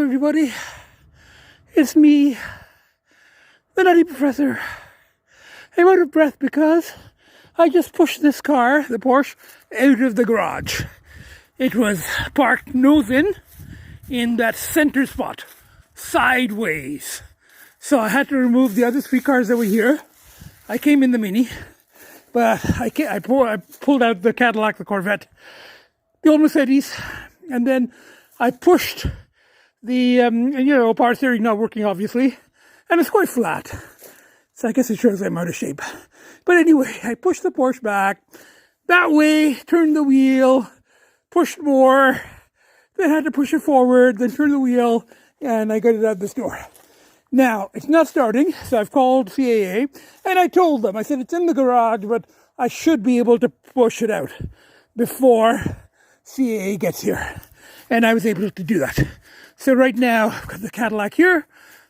everybody. It's me, the Nutty Professor. I'm out of breath because I just pushed this car, the Porsche, out of the garage. It was parked nose in that center spot, sideways. So I had to remove the other three cars that were here. I came in the Mini, but I pulled out the Cadillac, the Corvette, the old Mercedes, and then I pushed the, power steering not working, obviously, and it's quite flat. So I guess it shows I'm out of shape. But anyway, I pushed the Porsche back that way, turned the wheel, pushed more, then had to push it forward, then turn the wheel, and I got it out this door. Now, it's not starting, so I've called C.A.A, and I told them, I said, it's in the garage, but I should be able to push it out before C.A.A gets here. And I was able to do that. So right now, I've got the Cadillac here,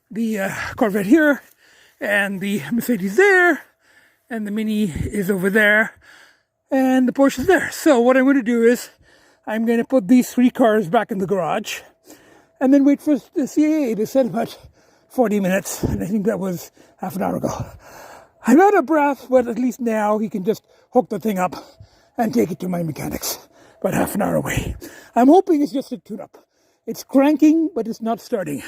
the Corvette here, and the Mercedes there, and the Mini is over there, and the Porsche is there. So what I'm going to do is, I'm going to put these three cars back in the garage, and then wait for the C.A.A to send about 40 minutes, and I think that was half an hour ago. I'm out of breath, but at least now he can just hook the thing up and take it to my mechanics. About half an hour away. I'm hoping it's just a tune-up. It's cranking, but it's not starting.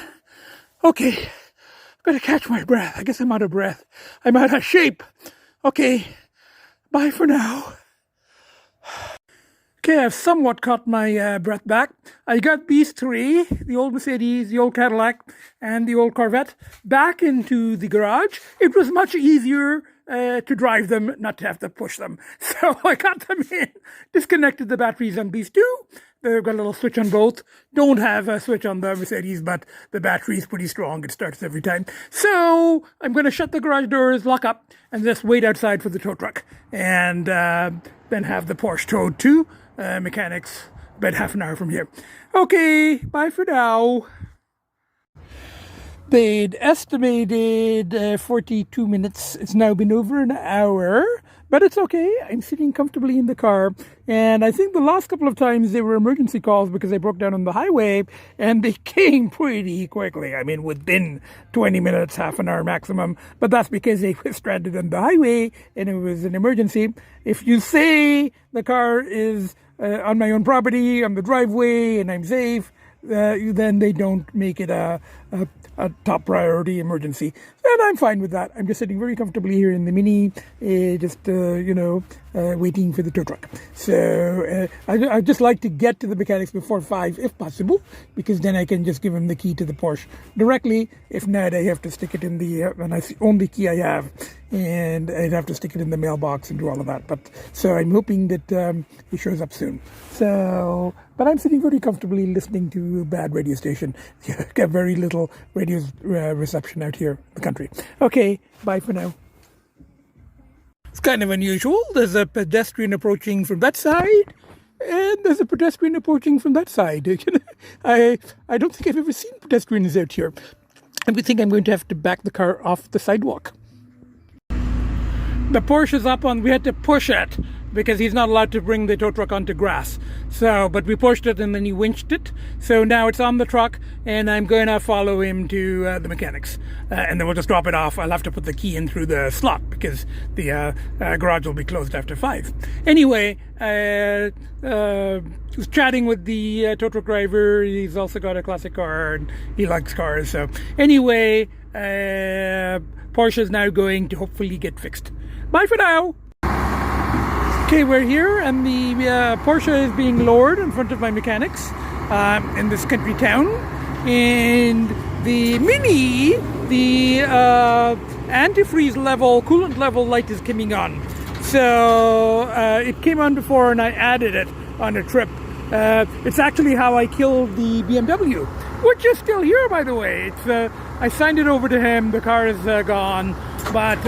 Okay, I've got to catch my breath. I guess I'm out of breath. I'm out of shape. Okay, bye for now. Okay, I've somewhat caught my breath back. I got these three, the old Mercedes, the old Cadillac, and the old Corvette, back into the garage. It was much easier to drive them, not to have to push them. So I got them in, disconnected the batteries on these two. They've got a little switch on both. Don't have a switch on the Mercedes, but the battery is pretty strong. It starts every time. So I'm going to shut the garage doors, lock up, and just wait outside for the tow truck. And then have the Porsche towed to mechanics about half an hour from here. Okay, bye for now. They'd estimated 42 minutes. It's now been over an hour, but it's okay. I'm sitting comfortably in the car, and I think the last couple of times they were emergency calls because I broke down on the highway, and they came pretty quickly. I mean, within 20 minutes, half an hour maximum, but that's because they were stranded on the highway, and it was an emergency. If you say the car is on my own property, on the driveway, and I'm safe, then they don't make it a top priority emergency. And I'm fine with that. I'm just sitting very comfortably here in the Mini, waiting for the tow truck. So I'd just like to get to the mechanics before 5 if possible, because then I can just give him the key to the Porsche directly. If not, I have to stick it in the, and that's the only key I have, and I'd have to stick it in the mailbox and do all of that. But so I'm hoping that he shows up soon. So, but I'm sitting very comfortably listening to a bad radio station. Got very little radio reception out here in the country. Okay, bye for now. It's kind of unusual. There's a pedestrian approaching from that side, and there's a pedestrian approaching from that side. I don't think I've ever seen pedestrians out here. I think I'm going to have to back the car off the sidewalk. The Porsche is up on, we had to push it because he's not allowed to bring the tow truck onto grass. So, but we pushed it and then he winched it. So now it's on the truck and I'm going to follow him to the mechanics. And then we'll just drop it off. I'll have to put the key in through the slot because the garage will be closed after 5. Anyway, I was chatting with the tow truck driver. He's also got a classic car and he likes cars. So anyway, Porsche is now going to hopefully get fixed. Bye for now. Okay, we're here and the Porsche is being lowered in front of my mechanics in this country town. And the Mini, the antifreeze level, coolant level light is coming on. So it came on before and I added it on a trip. It's actually how I killed the BMW, which is still here, by the way. It's I signed it over to him. The car is gone, but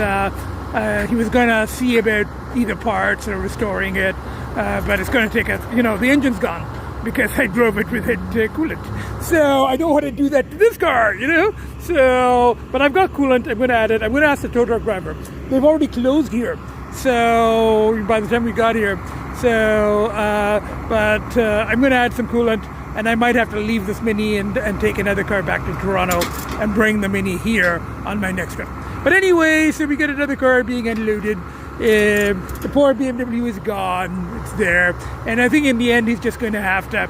he was going to see about either parts or restoring it, but it's going to take the engine's gone because I drove it with it coolant. So I don't want to do that to this car, So, but I've got coolant. I'm going to add it. I'm going to ask the tow truck driver. They've already closed here, so by the time we got here. So, but I'm going to add some coolant and I might have to leave this Mini and take another car back to Toronto and bring the Mini here on my next trip. But anyway, so we got another car being unloaded. The poor BMW is gone. It's there. And I think in the end he's just going to have to,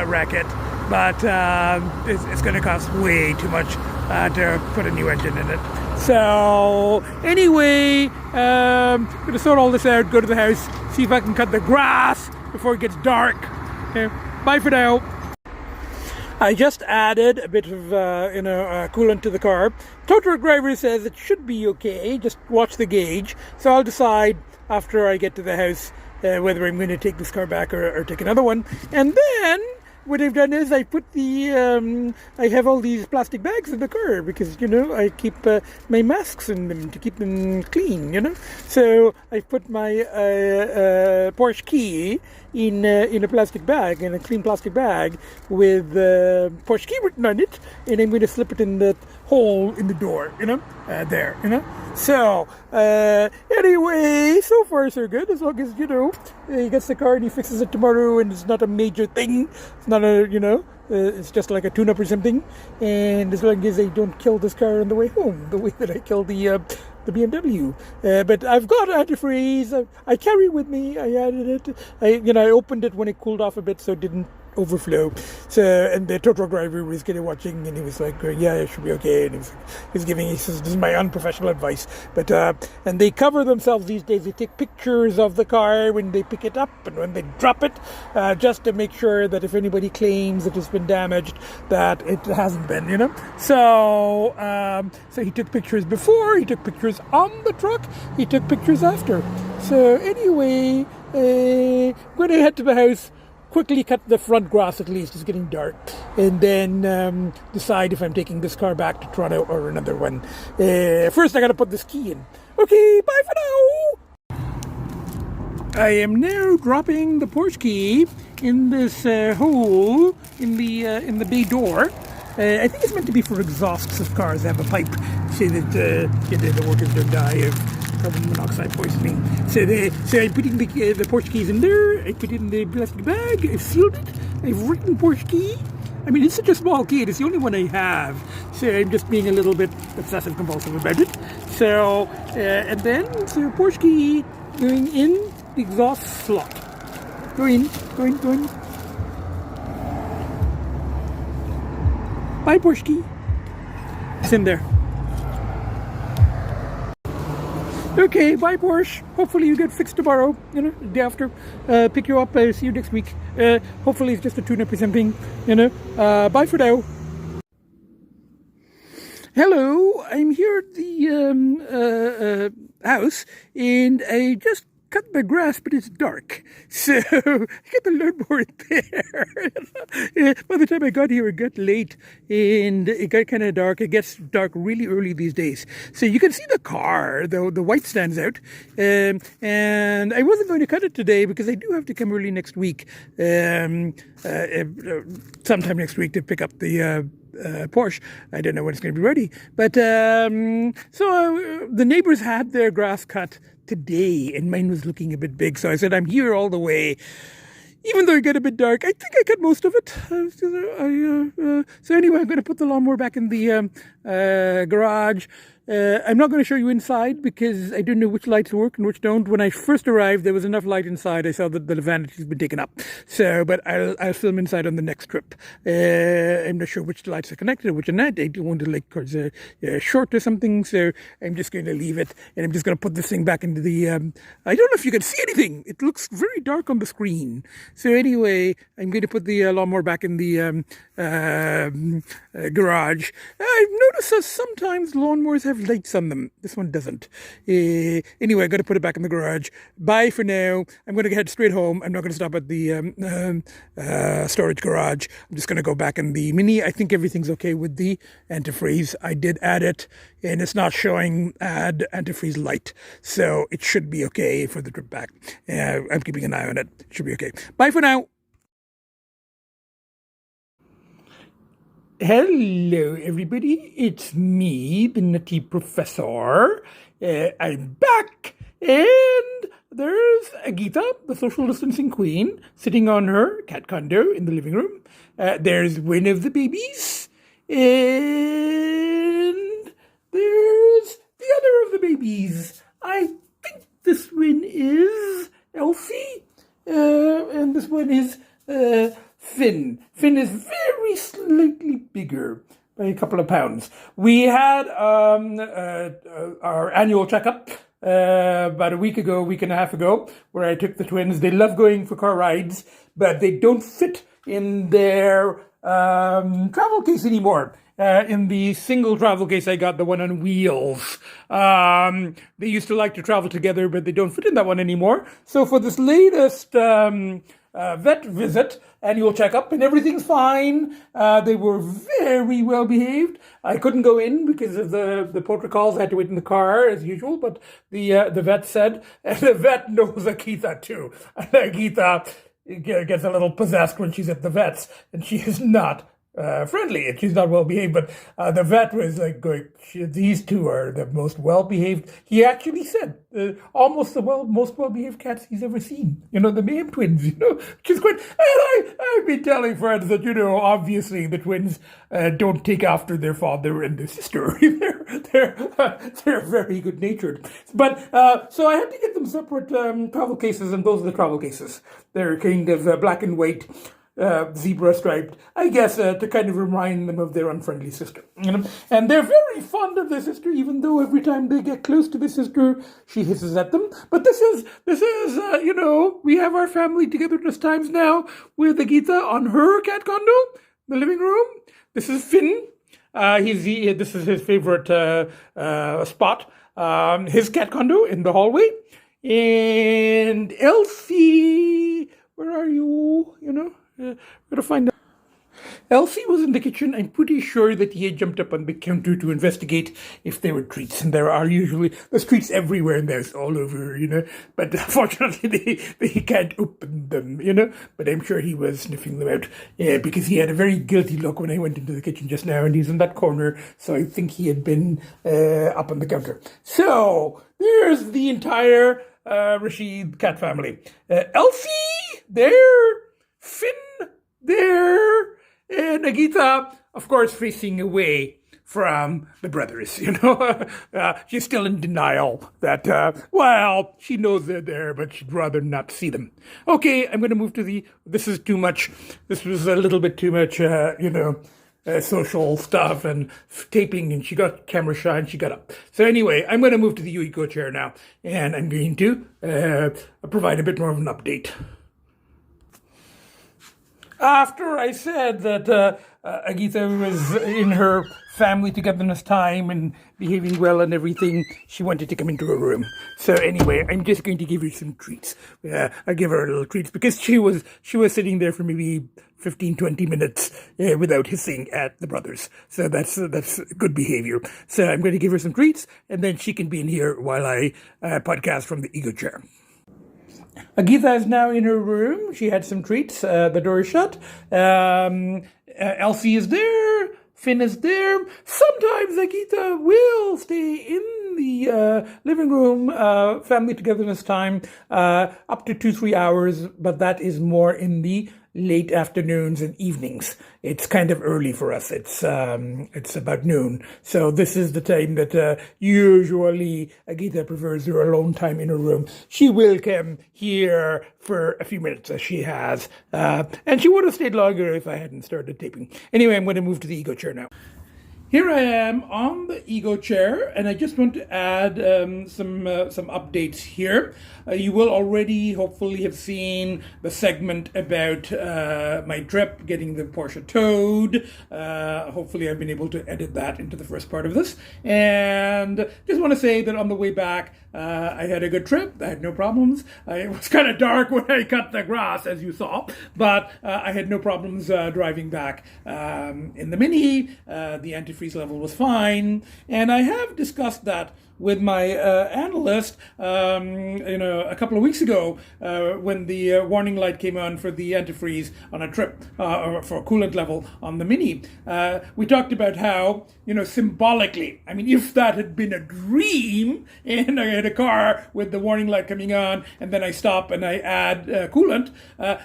wreck it. But it's going to cost way too much to put a new engine in it. So anyway, I'm going to sort all this out, go to the house, see if I can cut the grass before it gets dark. Okay, bye for now. I just added a bit of, coolant to the car. Tow truck driver says it should be okay. Just watch the gauge. So I'll decide after I get to the house whether I'm going to take this car back or take another one. And then what I've done is I put I have all these plastic bags in the car because, I keep my masks in them to keep them clean, So I put my Porsche key in a plastic bag, in a clean plastic bag with Porsche key written on it, and I'm going to slip it in the hole in the door, there, So, anyway, so far so good, as long as, he gets the car and he fixes it tomorrow and it's not a major thing. It's not it's just like a tune-up or something. And as long as they don't kill this car on the way home, the way that I killed the BMW. But I've got antifreeze. I carry with me. I added it. I opened it when it cooled off a bit so it didn't overflow. So, and the tow truck driver was kind of watching, and he was like, yeah, it should be okay. And he says, this is my unprofessional advice. But, and they cover themselves these days. They take pictures of the car when they pick it up and when they drop it, just to make sure that if anybody claims that it's been damaged, that it hasn't been, So, so he took pictures before, he took pictures on the truck, he took pictures after. So anyway, I'm going to head to the house, quickly cut the front grass at least, it's getting dark, and then decide if I'm taking this car back to Toronto or another one. First I gotta put this key in. Okay, bye for now! I am now dropping the Porsche key in this hole in the bay door. I think it's meant to be for exhausts of cars. They have a pipe so that the workers don't die of carbon monoxide poisoning. So I'm putting the Porsche keys in there. I put it in the plastic bag. I've sealed it. I've written Porsche key. I mean, it's such a small key. It's the only one I have. So I'm just being a little bit obsessive compulsive about it. So and then Porsche key going in the exhaust slot. Go in. Bye, Porsche key. It's in there. Okay, bye, Porsche. Hopefully you get fixed tomorrow, the day after. Pick you up, see you next week. Hopefully it's just a tune-up or something, Bye for now. Hello, I'm here at the house, and I just cut the grass, but it's dark. So I got the lawnmower there. By the time I got here, it got late and it got kind of dark. It gets dark really early these days. So you can see the car, the white stands out. And I wasn't going to cut it today because I do have to come early next week, sometime next week to pick up the Porsche. I don't know when it's going to be ready. But so the neighbors had their grass cut today, and mine was looking a bit big. So I said, I'm here all the way. Even though it got a bit dark, I think I cut most of it. So anyway, I'm going to put the lawnmower back in the garage. I'm not going to show you inside because I don't know which lights work and which don't. When I first arrived, there was enough light inside. I saw that the vanity's been taken up. So, but I'll film inside on the next trip. I'm not sure which lights are connected or which are not. I don't want to cause a short or something. So I'm just going to leave it, and I'm just going to put this thing back into the. I don't know if you can see anything. It looks very dark on the screen. So anyway, I'm going to put the lawnmower back in the garage. I've noticed that sometimes lawnmowers have lights on them. This one doesn't. Anyway, I got to put it back in the garage. Bye for now. I'm going to head straight home. I'm not going to stop at the storage garage. I'm just going to go back in the Mini. I think everything's okay with the antifreeze. I did add it, and it's not showing add antifreeze light. So it should be okay for the trip back. I'm keeping an eye on it. It should be okay. Bye for now. Hello, everybody. It's me, the Nutty Professor. I'm back, and there's Agita, the social distancing queen, sitting on her cat condo in the living room. There's one of the babies. And there's the other of the babies. I think this one is Elsie. And this one is Finn. Finn is very slightly bigger by a couple of pounds. We had our annual checkup about a week and a half ago, where I took the twins. They love going for car rides, but they don't fit in their travel case anymore. In the single travel case, I got the one on wheels. They used to like to travel together, but they don't fit in that one anymore. So for this latest vet visit, annual checkup, and everything's fine. They were very well behaved. I couldn't go in because of the protocols. I had to wait in the car as usual, but the vet said, and the vet knows Akita too. And Akita gets a little possessed when she's at the vet's, and she is not friendly, and she's not well behaved. But the vet was like going, these two are the most well behaved. He actually said almost the most well behaved cats he's ever seen. The Mayhem twins. Which is quite. And I've been telling friends that obviously the twins don't take after their father and their sister. they're very good natured. But so I had to get them separate travel cases, and those are the travel cases. They're kind of black and white. Zebra striped, I guess, to kind of remind them of their unfriendly sister. And they're very fond of their sister, even though every time they get close to their sister, she hisses at them. But this is we have our family togetherness times now with Agita on her cat condo, the living room. This is Finn. This is his favorite spot. His cat condo in the hallway. And Elsie, where are you? Gotta find out. Elsie was in the kitchen. I'm pretty sure that he had jumped up on the counter to investigate if there were treats, and there's treats everywhere, and there's all over, But unfortunately, they can't open them, But I'm sure he was sniffing them out, because he had a very guilty look when I went into the kitchen just now, and he's in that corner, so I think he had been up on the counter. So there's the entire Rashid cat family. Elsie there. Finn there, and Agita, of course, facing away from the brothers. She's still in denial that, she knows they're there, but she'd rather not see them. Okay, I'm going to move to this is too much. This was a little bit too much, social stuff and taping, and she got camera shy and she got up. So anyway, I'm going to move to the Eco chair now, and I'm going to provide a bit more of an update. After I said that Agita was in her family togetherness time and behaving well and everything, she wanted to come into her room. So anyway, I'm just going to give her some treats. I give her little treats because she was sitting there for maybe 15-20 minutes without hissing at the brothers. So that's good behavior. So I'm going to give her some treats, and then she can be in here while I podcast from the Ego chair. Agita is now in her room. She had some treats. The door is shut. Elsie is there. Finn is there. Sometimes Agita will stay in the living room, family togetherness time, up to 2-3 hours, but that is more in the late afternoons and evenings. It's kind of early for us. It's about noon. So this is the time that usually Agita prefers her alone time in her room. She will come here for a few minutes, as she has. And she would have stayed longer if I hadn't started taping. Anyway, I'm going to move to the Ego chair now. Here I am on the Ego chair, and I just want to add some updates here. You will already hopefully have seen the segment about my trip, getting the Porsche towed. Hopefully I've been able to edit that into the first part of this. And just want to say that on the way back, I had a good trip. I had no problems. It was kind of dark when I cut the grass, as you saw, but I had no problems driving back in the Mini. The antifreeze level was fine, and I have discussed that with my analyst, a couple of weeks ago when the warning light came on for the antifreeze on a trip or for coolant level on the Mini. We talked about how, symbolically, I mean, if that had been a dream and I had a car with the warning light coming on and then I stop and I add coolant,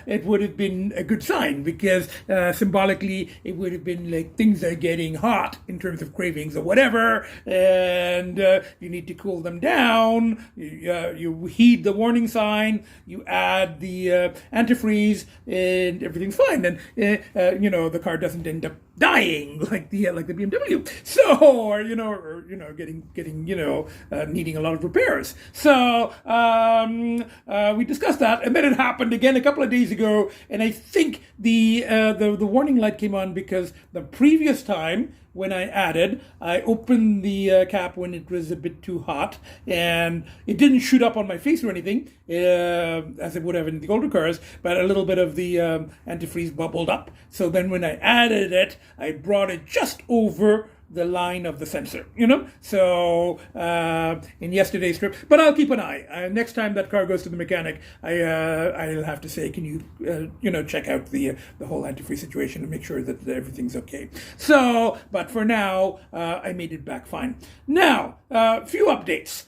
it would have been a good sign, because symbolically it would have been like things are getting hot in terms of cravings or whatever, and you need to cool them down. You heed the warning sign, you add the antifreeze, and everything's fine. And the car doesn't end up dying like the BMW. So, or getting needing a lot of repairs. So we discussed that, and then it happened again a couple of days ago. And I think the warning light came on because the previous time when I added, I opened the cap when it was a bit too hot, and it didn't shoot up on my face or anything, as it would have in the older cars, but a little bit of the antifreeze bubbled up. So then when I added it, I brought it just over the line of the sensor, So in yesterday's trip, but I'll keep an eye. Next time that car goes to the mechanic, I'll have to say, can you check out the whole antifreeze situation and make sure that everything's okay. So, but for now, I made it back fine. Now, a few updates.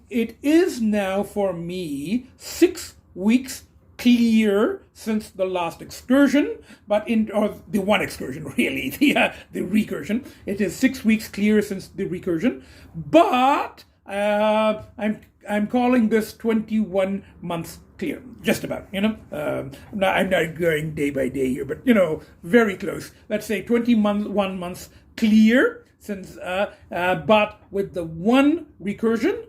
It is now for me 6 weeks clear since the last excursion, or the one excursion really, the recursion. It is 6 weeks clear since the recursion, but I'm calling this 21 months clear, just about. I'm not going day by day here, but very close. Let's say 21 months clear since, but with the one recursion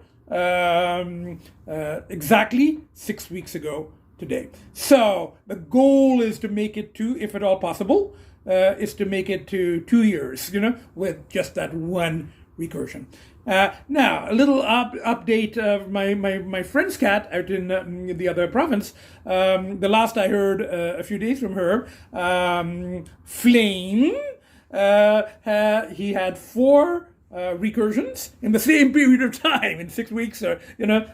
exactly 6 weeks ago today. So the goal is to make it to, if at all possible, is to make it to 2 years, with just that one recursion. Now, a little update of my friend's cat out in the other province. The last I heard a few days from her, Flame, he had 4 recursions in the same period of time, in 6 weeks, or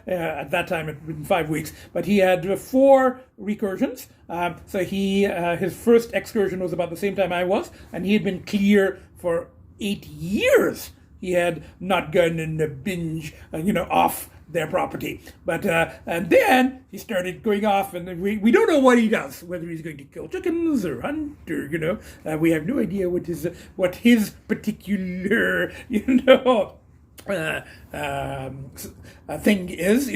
at that time it had been 5 weeks, but he had 4 recursions. So his first excursion was about the same time I was, and he had been clear for 8 years. He had not gone in a binge, off their property. But and then he started going off, and we don't know what he does, whether he's going to kill chickens or hunt, or we have no idea what his particular thing is,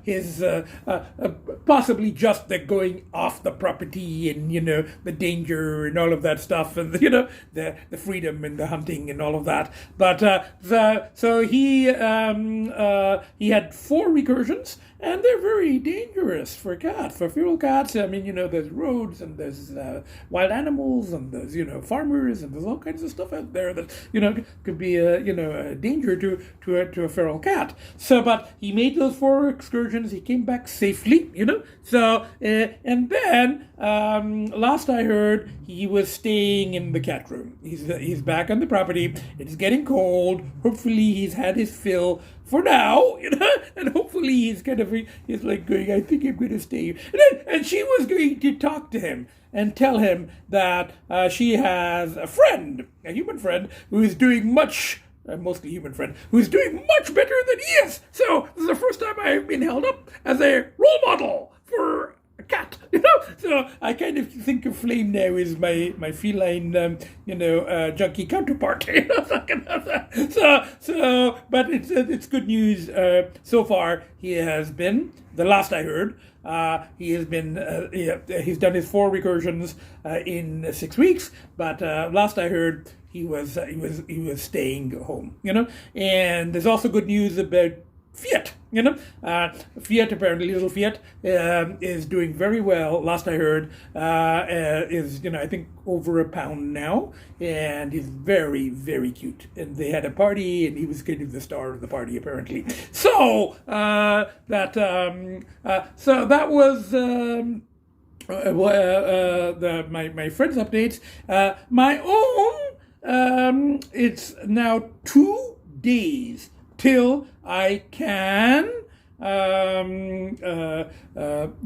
his possibly just the going off the property and the danger and all of that stuff, and the freedom and the hunting and all of that. But so he had 4 recursions, and they're very dangerous for feral cats. I mean, there's roads, and there's wild animals, and there's farmers, and there's all kinds of stuff out there that could be a danger to a feral cat. So, but he made those 4 excursions. He came back safely, So, and then last I heard, he was staying in the cat room. He's back on the property. It's getting cold. Hopefully, he's had his fill for now, and hopefully he's like going, I think I'm going to stay here. And she was going to talk to him and tell him that she has a friend, a human friend, who is doing mostly human friend, who's doing much better than he is. So this is the first time I've been held up as a role model for a cat, So I kind of think of Flame now as my feline, junkie counterpart. So, but it's good news. So far, he has been, the last I heard, he has been, he's done his 4 recursions in 6 weeks. But last I heard, he was staying home. And there's also good news about Fiat, Fiat, apparently, little Fiat, is doing very well. Last I heard, is, I think over £1 now, and he's very, very cute. And they had a party, and he was kind of the star of the party, apparently. So, so that was, my friend's updates. My own, it's now 2 days till I can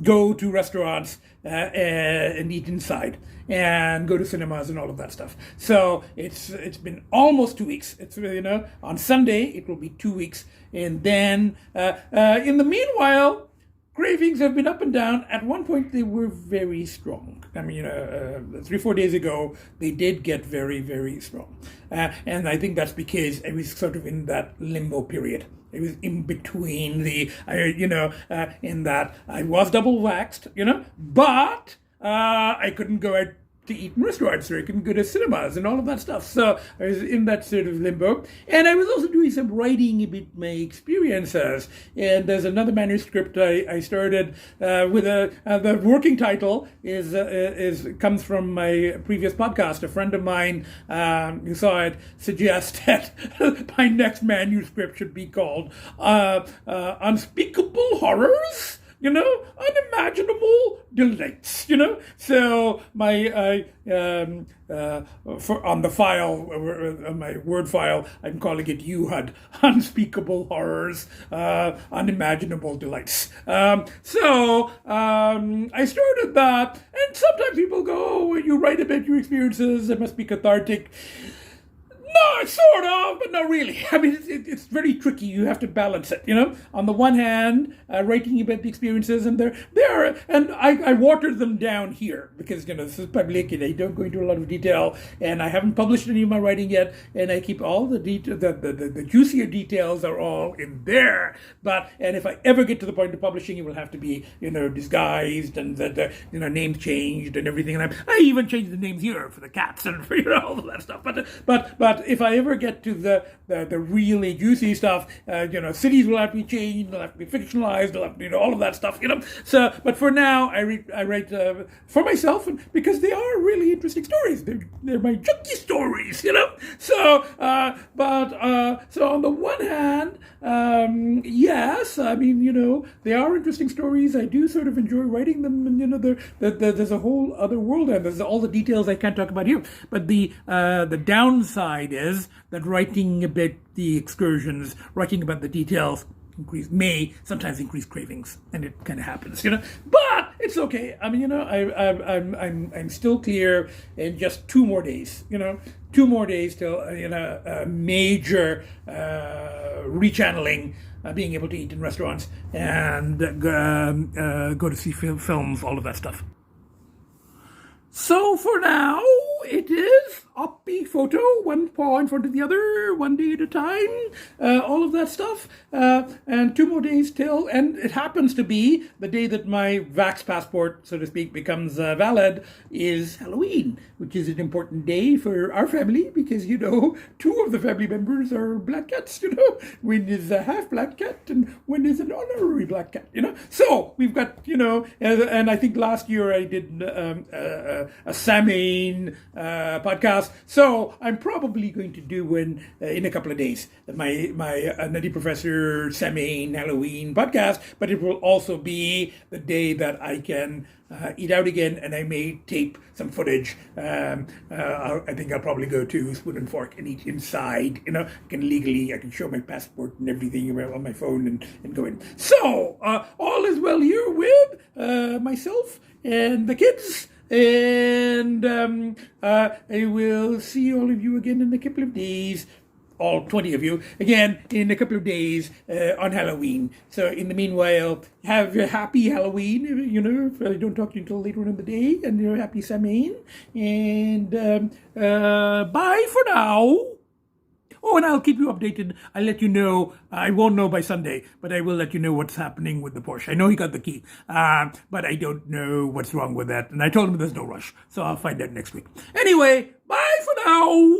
go to restaurants and eat inside and go to cinemas and all of that stuff. So it's been almost 2 weeks. It's on Sunday it will be 2 weeks, and then in the meanwhile, cravings have been up and down. At one point, they were very strong. I mean, 3-4 days ago, they did get very, very strong. And I think that's because I was sort of in that limbo period. It was in between in that I was double waxed, but I couldn't go out to eat in restaurants, or I couldn't go to cinemas and all of that stuff. So I was in that sort of limbo. And I was also doing some writing about my experiences. And there's another manuscript I started with the working title comes from my previous podcast. A friend of mine who saw it suggested my next manuscript should be called Unspeakable Horrors, unimaginable delights, So my on the file, on my Word file, I'm calling it UHUD, Unspeakable Horrors, Unimaginable Delights. So I started that, and sometimes people go, "Oh, when you write about your experiences, it must be cathartic." No, sort of, but not really. I mean, it's very tricky. You have to balance it, On the one hand, writing about the experiences, and and I watered them down here because, this is public, and I don't go into a lot of detail, and I haven't published any of my writing yet, and I keep all the detail, the juicier details are all in there. And if I ever get to the point of publishing, it will have to be, disguised, and the names changed and everything. And I even changed the names here for the cats and for, all of that stuff. But if I ever get to the really juicy stuff, cities will have to be changed, they'll have to be fictionalized, they'll have to, all of that stuff, So, but for now, I write for myself, and because they are really interesting stories. They're my junkie stories, So, so on the one hand, yes, I mean, they are interesting stories. I do sort of enjoy writing them, and there's a whole other world, and there's all the details I can't talk about here. But the downside is that writing about the excursions, writing about the details, may sometimes increase cravings, and it kind of happens, But it's okay. I mean, I'm still clear in just 2 more days, 2 more days till a major rechanneling. Being able to eat in restaurants and go to see films, all of that stuff. So for now, it is uppy photo, one paw in front of the other, one day at a time, all of that stuff. And 2 more days till, and it happens to be the day that my vax passport, so to speak, becomes valid, is Halloween, which is an important day for our family because, 2 of the family members are black cats, One is a half black cat and one is an honorary black cat, So we've got, and I think last year I did a C.A.A. podcast. So I'm probably going to do one in a couple of days, my Nutty Professor C.A.A. Halloween podcast, but it will also be the day that I can eat out again, and I may tape some footage. I think I'll probably go to Spoon and Fork and eat inside. I can show my passport and everything on my phone and go in. So all is well here with myself and the kids. And I will see all of you again in a couple of days. All 20 of you, again, in a couple of days on Halloween. So in the meanwhile, have a happy Halloween, if I don't talk to you until later on in the day, and happy Samhain. And bye for now. Oh, and I'll keep you updated. I'll let you know. I won't know by Sunday, but I will let you know what's happening with the Porsche. I know he got the key, but I don't know what's wrong with that. And I told him there's no rush, so I'll find out next week. Anyway, bye for now.